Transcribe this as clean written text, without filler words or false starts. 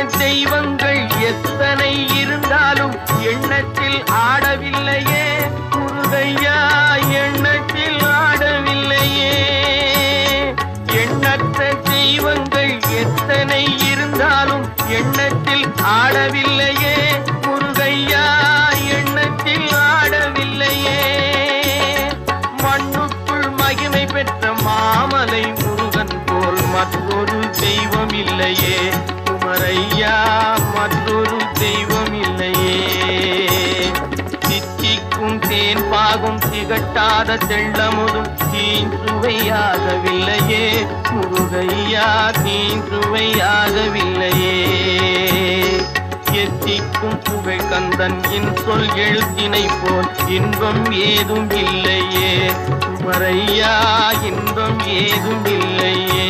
தெய்வங்கள் எத்தனை இருந்தாலும் எண்ணத்தில் ஆடவில்லையே முருகையா, எண்ணத்தில் ஆடவில்லையே. எண்ணற்ற தெய்வங்கள் எத்தனை இருந்தாலும் எண்ணத்தில் ஆடவில்லையே முருகையா, எண்ணத்தில் ஆடவில்லையே. மண்ணுக்குள் மகிமை பெற்ற மாமலை முருகன் போல் மற்றொரு தெய்வம் இல்லையே குமரையா, மற்றொரு தெய்வம் இல்லையே. தித்திக்கும் தேன் பாகும் திகட்டாத தெள்ளமுதும் தீஞ்சுவையாகவில்லையே முருகையா, தீஞ்சுவையாகவில்லையே. எத்திக்கும் புகழ் கந்தன் என் சொல் எழுத்தினை போல் இன்பம் ஏதும் இல்லையே குமரையா, இன்பம் ஏதும் இல்லையே.